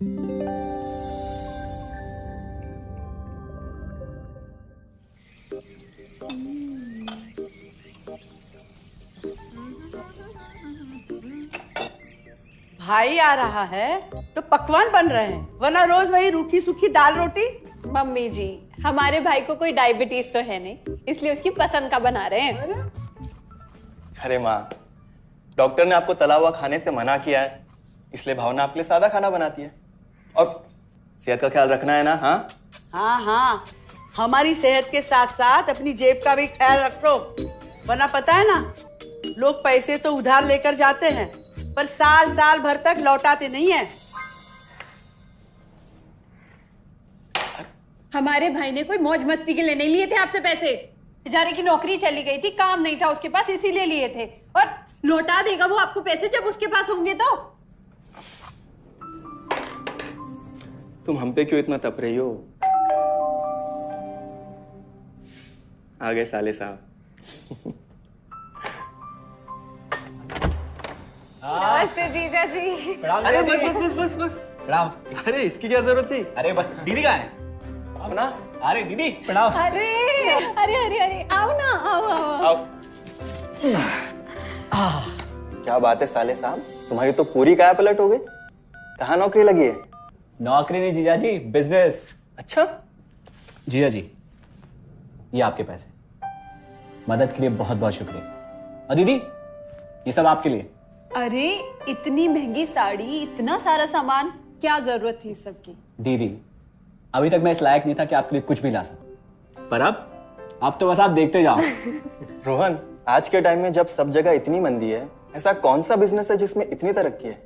भाई आ रहा है तो पकवान बन रहे हैं, वरना रोज वही रूखी सूखी दाल रोटी। मम्मी जी, हमारे भाई को कोई डायबिटीज तो है नहीं, इसलिए उसकी पसंद का बना रहे हैं। अरे माँ, डॉक्टर ने आपको तला हुआ खाने से मना किया है, इसलिए भावना आपके लिए सादा खाना बनाती है। और सेहत का ख्याल रखना है ना? हाँ हाँ हाँ, हमारी सेहत के साथ साथ अपनी जेब का भी ख्याल रखो, वरना पता है ना, लोग पैसे तो उधार लेकर जाते हैं पर साल साल भर तक लौटाते नहीं है। हमारे भाई ने कोई मौज मस्ती के लिए नहीं लिए थे आपसे पैसे। बेचारे की नौकरी चली गई थी, काम नहीं था उसके पास, इसीलिए लिए थे। और लौटा देगा वो आपको पैसे जब उसके पास होंगे तो। तुम हम पे क्यों इतना तप रही हो? आ गए साले साहब। नमस्ते जीजा जी। अरे बस बस बस बस बस प्रणाम। अरे इसकी क्या जरूरत थी? अरे बस दीदी कहाँ है? अपना अरे दीदी प्रणाम। अरे अरे अरे अरे आओ ना, आओ। क्या बात है साले साहब, तुम्हारी तो पूरी काया पलट हो गई। कहाँ नौकरी लगी है? नौकरी नहीं जीजा जी, बिजनेस। अच्छा जीजा जी, ये आपके पैसे, मदद के लिए बहुत बहुत शुक्रिया। और दीदी, ये सब आपके लिए। अरे इतनी महंगी साड़ी, इतना सारा सामान, क्या जरूरत थी सबकी? दीदी, अभी तक मैं इस लायक नहीं था कि आपके लिए कुछ भी ला सकूं, पर अब तो बस आप देखते जाओ। रोहन, आज के टाइम में जब सब जगह इतनी मंदी है, ऐसा कौन सा बिजनेस है जिसमें इतनी तरक्की है?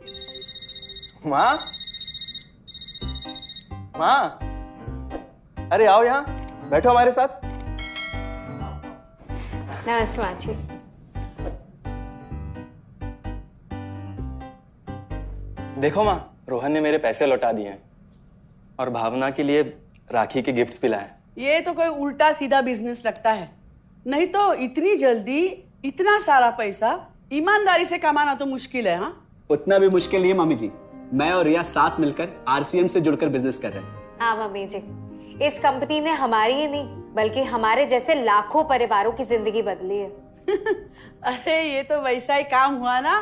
माँ, माँ, अरे आओ यहाँ बैठो हमारे साथ। नमस्ते माँ जी। देखो माँ, रोहन ने मेरे पैसे लौटा दिए हैं और भावना के लिए राखी के गिफ्ट्स भी लाए। ये तो कोई उल्टा सीधा बिजनेस लगता है, नहीं तो इतनी जल्दी इतना सारा पैसा ईमानदारी से कमाना तो मुश्किल है। हाँ, उतना भी मुश्किल नहीं है मम्मी जी। मैं और रिया साथ मिलकर आरसीएम से जुड़कर बिजनेस कर रहे हैं। हाँ मम्मी जी, इस कंपनी ने हमारी ही नहीं बल्कि हमारे जैसे लाखों परिवारों की जिंदगी बदली है। अरे ये तो वैसा ही काम हुआ ना,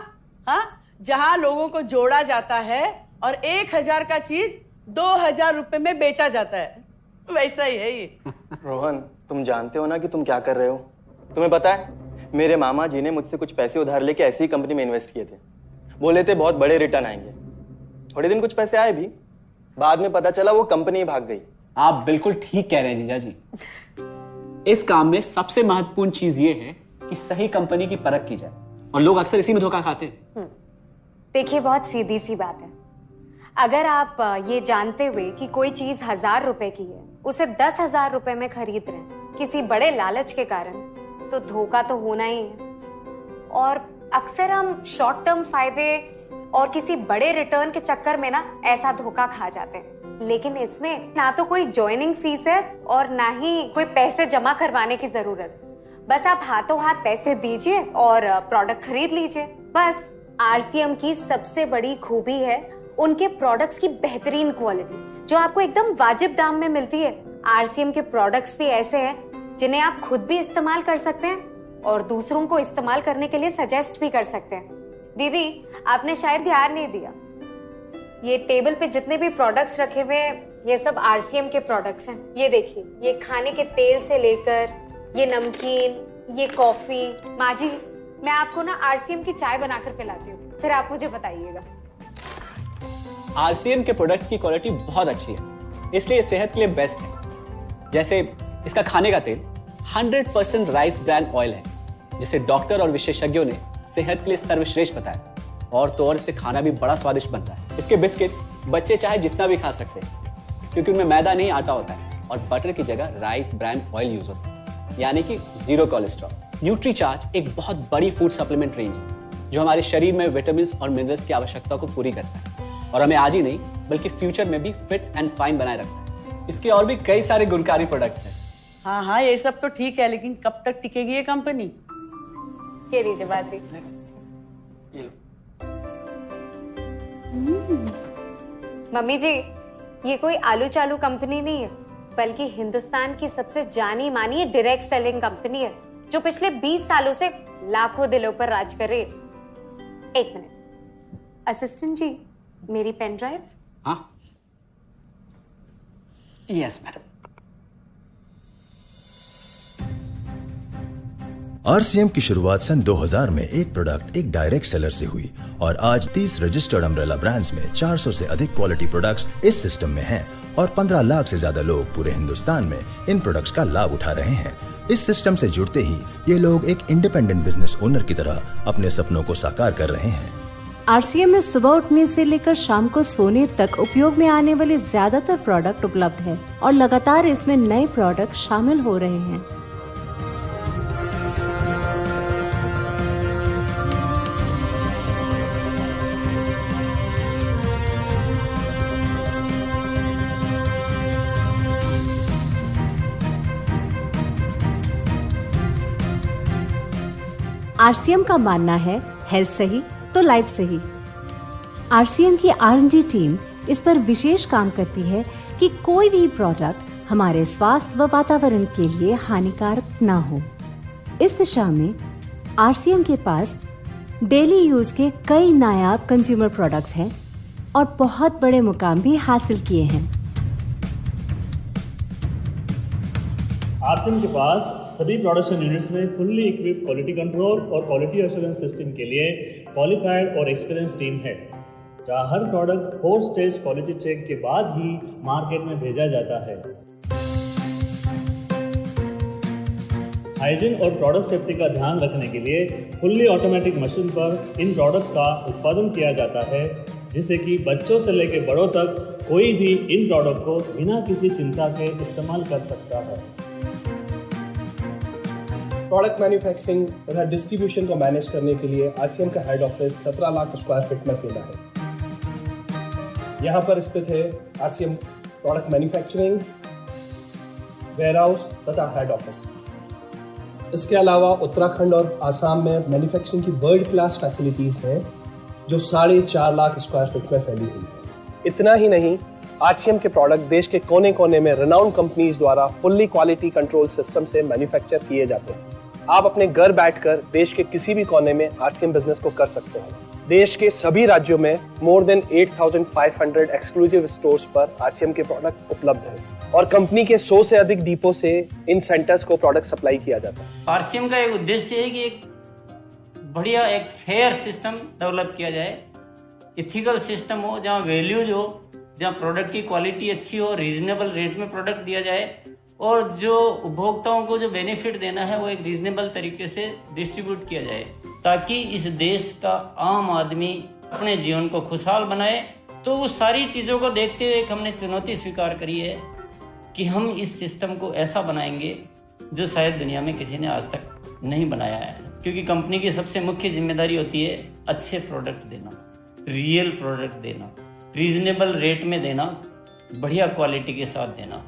हाँ, जहाँ लोगों को जोड़ा जाता है और 1000 का चीज 2000 रुपए में बेचा जाता है, वैसा ही है ये। रोहन, तुम जानते हो ना कि तुम क्या कर रहे हो? तुम्हें पता है, मेरे मामा जी ने मुझसे कुछ पैसे उधार लेके ऐसी ही कंपनी में इन्वेस्ट किए थे। बोले थे बहुत बड़े रिटर्न आएंगे। थोड़े दिन कुछ पैसे आए भी, बाद में पता चला वो कंपनी भाग गई। आप बिल्कुल ठीक कह रहे हैं जीजा जी। इस काम में सबसे महत्वपूर्ण चीज ये है कि सही कंपनी की परख की जाए, और लोग अक्सर इसी में धोखा खाते हैं। देखिए, बहुत सीधी सी बात है। अगर आप ये जानते हुए कि कोई चीज 1000 रुपए की है, उसे 10,000 रुपए में खरीद रहे हैं किसी बड़े लालच के कारण, तो धोखा तो होना ही है। और अक्सर हम शॉर्ट टर्म फायदे और किसी बड़े रिटर्न के चक्कर में ना ऐसा धोखा खा जाते हैं। लेकिन इसमें ना तो कोई ज्वाइनिंग फीस है और ना ही कोई पैसे जमा करवाने की जरूरत। बस आप हाथों हाथ पैसे दीजिए और प्रोडक्ट खरीद लीजिए। बस आरसीएम की सबसे बड़ी खूबी है उनके प्रोडक्ट्स की बेहतरीन क्वालिटी, जो आपको एकदम वाजिब दाम में मिलती है। आरसीएम के प्रोडक्ट्स भी ऐसे हैं जिन्हें आप खुद भी इस्तेमाल कर सकते हैं और दूसरों को इस्तेमाल करने के लिए सजेस्ट भी कर सकते हैं। दीदी, आपने शायद ध्यान नहीं दिया, ये टेबल पे जितने भी प्रोडक्ट्स रखे हुए हैं, ये सब आरसीएम के प्रोडक्ट्स हैं। ये देखिए, ये खाने के तेल से लेकर ये नमकीन, ये कॉफी। माँ जी, मैं आपको ना आरसीएम की चाय बनाकर पिलाती हूँ, फिर आप मुझे बताइएगा। आरसीएम के प्रोडक्ट्स की क्वालिटी बहुत अच्छी है, इसलिए सेहत के लिए बेस्ट है। जैसे इसका खाने का तेल 100% राइस ब्रांड ऑयल है, जिसे डॉक्टर और विशेषज्ञों ने सेहत के लिए सर्वश्रेष्ठ बताया। और तो और इससे खाना भी बड़ा स्वादिष्ट बनता है। इसके बिस्किट्स बच्चे चाहे जितना भी खा सकते हैं, क्योंकि उनमें मैदा नहीं आटा होता है और बटर की जगह राइस ब्रांड ऑयल यूज होता है, यानी कि 0 कोलेस्ट्रॉल। न्यूट्रीचार्ज एक बहुत बड़ी फूड सप्लीमेंट रेंज है, जो हमारे शरीर में विटामिन और मिनरल्स की आवश्यकता को पूरी करता है और हमें आज ही नहीं बल्कि फ्यूचर में भी फिट एंड फाइन बनाए रखता है। इसके और भी कई सारे गुणकारी प्रोडक्ट्स हैं। हाँ हाँ, ये सब तो ठीक है, लेकिन कब तक टिकेगी ये कंपनी? ये लीजिए बाजी। ये लो। मम्मी जी, ये कोई आलू चालू कंपनी नहीं है, बल्कि हिंदुस्तान की सबसे जानी मानी डायरेक्ट सेलिंग कंपनी है, जो पिछले 20 सालों से लाखों दिलों पर राज कर रही है। एक मिनट असिस्टेंट जी, मेरी पेन ड्राइव। हाँ, यस मैडम। आरसीएम की शुरुआत सन 2000 में एक प्रोडक्ट एक डायरेक्ट सेलर से हुई और आज 30 रजिस्टर्ड अम्ब्रेला ब्रांड्स में 400 से अधिक क्वालिटी प्रोडक्ट्स इस सिस्टम में हैं और 15 लाख से ज्यादा लोग पूरे हिंदुस्तान में इन प्रोडक्ट्स का लाभ उठा रहे हैं। इस सिस्टम से जुड़ते ही ये लोग एक इंडिपेंडेंट बिजनेस ओनर की तरह अपने सपनों को साकार कर रहे हैं। आरसीएम में सुबह उठने से लेकर शाम को सोने तक उपयोग में आने वाले ज्यादातर प्रोडक्ट उपलब्ध है और लगातार इसमें नए प्रोडक्ट शामिल हो रहे हैं। आरसीएम का मानना है हेल्थ सही तो लाइफ सही। आरसीएम की R&D टीम इस पर विशेष काम करती है कि कोई भी प्रोडक्ट हमारे स्वास्थ्य व वातावरण के लिए हानिकारक ना हो। इस दिशा में आरसीएम के पास डेली यूज के कई नायाब कंज्यूमर प्रोडक्ट्स हैं और बहुत बड़े मुकाम भी हासिल किए हैं। आरसीएम के पास सभी प्रोडक्शन यूनिट्स में फुल्ली इक्विप्ड क्वालिटी कंट्रोल और क्वालिटी एश्योरेंस सिस्टम के लिए क्वालिफाइड और एक्सपीरियंस टीम है, जहां हर प्रोडक्ट 4 स्टेज क्वालिटी चेक के बाद ही मार्केट में भेजा जाता है। हाइजीन और प्रोडक्ट सेफ्टी का ध्यान रखने के लिए फुल्ली ऑटोमेटिक मशीन पर इन प्रोडक्ट का उत्पादन किया जाता है, जिससे कि बच्चों से लेकर बड़ों तक कोई भी इन प्रोडक्ट को बिना किसी चिंता के इस्तेमाल कर सकता है। प्रोडक्ट मैन्युफैक्चरिंग तथा डिस्ट्रीब्यूशन को मैनेज करने के लिए आरसीएम का head office 17 lakh square feet में फैला है। यहाँ पर स्थित है आरसीएम प्रोडक्ट मैन्युफैक्चरिंग, वेयरहाउस तथा हेड ऑफिस। इसके अलावा उत्तराखंड और आसाम में मैन्युफैक्चरिंग की वर्ल्ड क्लास फैसिलिटीज़ हैं, जो 4.5 लाख स्क्वायर फीट में फैली हुई है। इतना ही नहीं, आरसीएम के प्रोडक्ट देश के कोने कोने में रेनाउंड कंपनीज द्वारा फुल्ली क्वालिटी कंट्रोल सिस्टम से मैन्युफैक्चर किए जाते हैं। आप अपने घर बैठकर देश के किसी भी कोने में आरसीएम बिजनेस को कर सकते हैं। देश के सभी राज्यों में मोर देन 8,500 एक्सक्लूसिव स्टोर्स पर आरसीएम के प्रोडक्ट उपलब्ध हैं और कंपनी के 100 से अधिक डिपो से इन सेंटर्स को प्रोडक्ट सप्लाई किया जाता है। आरसीएम का एक उद्देश्य है कि एक बढ़िया एक फेयर सिस्टम डेवलप किया जाए, इथिकल सिस्टम हो, जहाँ वैल्यूज हो, जहाँ प्रोडक्ट की क्वालिटी अच्छी हो, रीजनेबल रेट में प्रोडक्ट दिया जाए और जो उपभोक्ताओं को जो बेनिफिट देना है वो एक रीजनेबल तरीके से डिस्ट्रीब्यूट किया जाए, ताकि इस देश का आम आदमी अपने जीवन को खुशहाल बनाए। तो उस सारी चीज़ों को देखते हुए एक हमने चुनौती स्वीकार करी है कि हम इस सिस्टम को ऐसा बनाएंगे जो शायद दुनिया में किसी ने आज तक नहीं बनाया है, क्योंकि कंपनी की सबसे मुख्य जिम्मेदारी होती है अच्छे प्रोडक्ट देना, रियल प्रोडक्ट देना, रीजनेबल रेट में देना, बढ़िया क्वालिटी के साथ देना,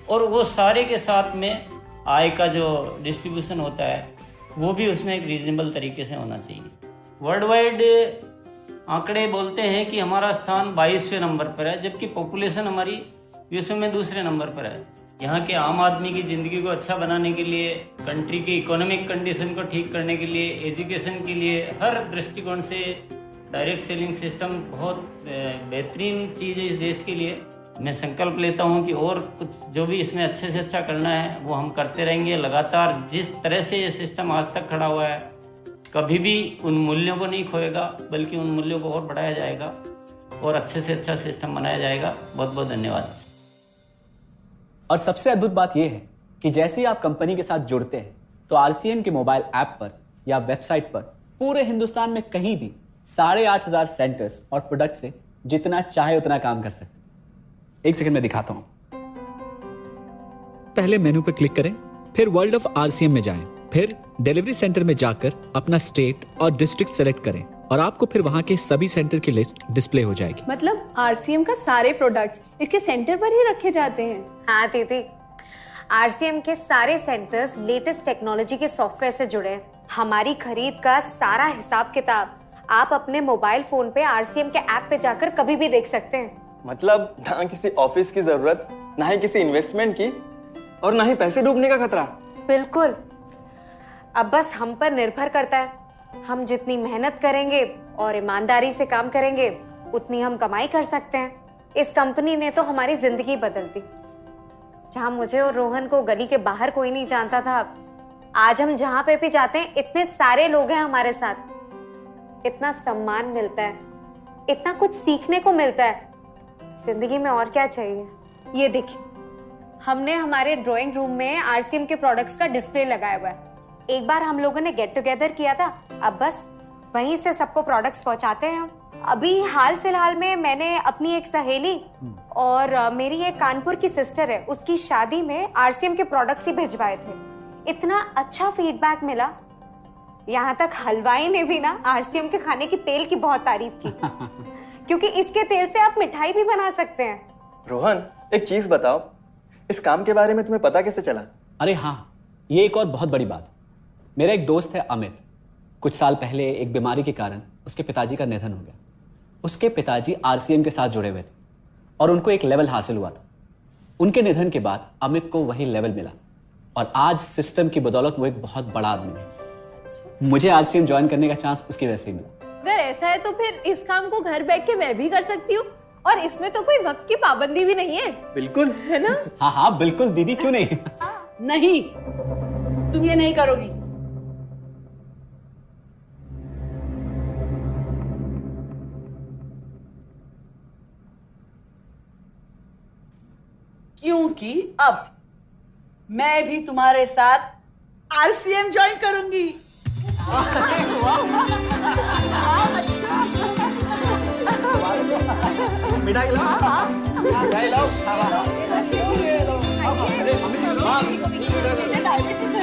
और वो सारे के साथ में आय का जो डिस्ट्रीब्यूशन होता है वो भी उसमें एक रीजनेबल तरीके से होना चाहिए। वर्ल्ड वाइड आंकड़े बोलते हैं कि हमारा स्थान 22वें नंबर पर है, जबकि पॉपुलेशन हमारी विश्व में दूसरे नंबर पर है। यहाँ के आम आदमी की ज़िंदगी को अच्छा बनाने के लिए, कंट्री की इकोनॉमिक कंडीशन को ठीक करने के लिए, एजुकेशन के लिए, हर दृष्टिकोण से डायरेक्ट सेलिंग सिस्टम बहुत बेहतरीन चीज़ है इस देश के लिए। मैं संकल्प लेता हूं कि और कुछ जो भी इसमें अच्छे से अच्छा करना है वो हम करते रहेंगे लगातार। जिस तरह से ये सिस्टम आज तक खड़ा हुआ है, कभी भी उन मूल्यों को नहीं खोएगा, बल्कि उन मूल्यों को और बढ़ाया जाएगा और अच्छे से अच्छा सिस्टम बनाया जाएगा। बहुत बहुत धन्यवाद। और सबसे अद्भुत बात यह है कि जैसे ही आप कंपनी के साथ जुड़ते हैं तो आरसीएम के मोबाइल ऐप पर या वेबसाइट पर पूरे हिंदुस्तान में कहीं भी 8,500 सेंटर्स और प्रोडक्ट से जितना चाहे उतना काम कर सकते। एक सेकंड में दिखाता हूं। पहले मेनू पर क्लिक करें, फिर वर्ल्ड ऑफ आरसीएम में जाएं, फिर डिलीवरी सेंटर में जाकर अपना स्टेट और डिस्ट्रिक्ट सेलेक्ट करें और आपको फिर वहां के सभी सेंटर की लिस्ट डिस्प्ले हो जाएगी। मतलब आरसीएम का सारे प्रोडक्ट्स इसके सेंटर पर ही रखे जाते हैं? हाँ दीदी, आरसीएम के सारे सेंटर्स लेटेस्ट टेक्नोलॉजी के सॉफ्टवेयर से जुड़े हैं। हमारी खरीद का सारा हिसाब किताब आप अपने मोबाइल फोन पे आरसीएम के ऐप पे जाकर कभी भी देख सकते हैं। मतलब ना किसी ऑफिस की जरूरत, ना ही किसी इन्वेस्टमेंट की, और ना ही पैसे डूबने का खतरा। बिल्कुल। अब बस हम पर निर्भर करता है। हम जितनी मेहनत करेंगे और ईमानदारी से काम करेंगे उतनी हम कमाई कर सकते हैं। इस कंपनी ने तो हमारी जिंदगी बदल दी। जहां मुझे और रोहन को गली के बाहर कोई नहीं जानता था, आज हम जहां पे भी जाते हैं इतने सारे लोग हैं हमारे साथ। इतना सम्मान मिलता है, इतना कुछ सीखने को मिलता है। जिंदगी में और क्या चाहिए। ये देखिए, हमने हमारे ड्राइंग रूम में आरसीएम के प्रोडक्ट्स का डिस्प्ले लगाया हुआ है। एक बार हम लोगों ने गेट टुगेदर किया था, अब बस वहीं से सबको प्रोडक्ट्स पहुंचाते हैं हम। अभी हाल फिलहाल में मैंने अपनी एक सहेली और मेरी एक कानपुर की सिस्टर है, उसकी शादी में आरसीएम के प्रोडक्ट्स ही भिजवाए थे। इतना अच्छा फीडबैक मिला, यहाँ तक हलवाई ने भी ना आरसीएम के खाने की तेल की बहुत तारीफ की क्योंकि इसके तेल से आप मिठाई भी बना सकते हैं। रोहन, एक चीज बताओ, इस काम के बारे में तुम्हें पता कैसे चला? अरे हाँ, ये एक और बहुत बड़ी बात। मेरा एक दोस्त है अमित, कुछ साल पहले एक बीमारी के कारण उसके पिताजी का निधन हो गया। उसके पिताजी आरसीएम के साथ जुड़े हुए थे और उनको एक लेवल हासिल हुआ था। उनके निधन के बाद अमित को वही लेवल मिला और आज सिस्टम की बदौलत वो एक बहुत बड़ा आदमी है। मुझे आरसीएम ज्वाइन करने का चांस उसकी वजह से ही मिला। अगर ऐसा है तो फिर इस काम को घर बैठ के मैं भी कर सकती हूँ, और इसमें तो कोई वक्त की पाबंदी भी नहीं है। बिल्कुल, है ना? हाँ हाँ बिल्कुल दीदी, क्यों नहीं। नहीं, तुम ये नहीं करोगी। क्योंकि अब मैं भी तुम्हारे साथ आरसीएम ज्वाइन करूंगी। मिठाई लाओ, मिठाई लाओ। डायबिटीज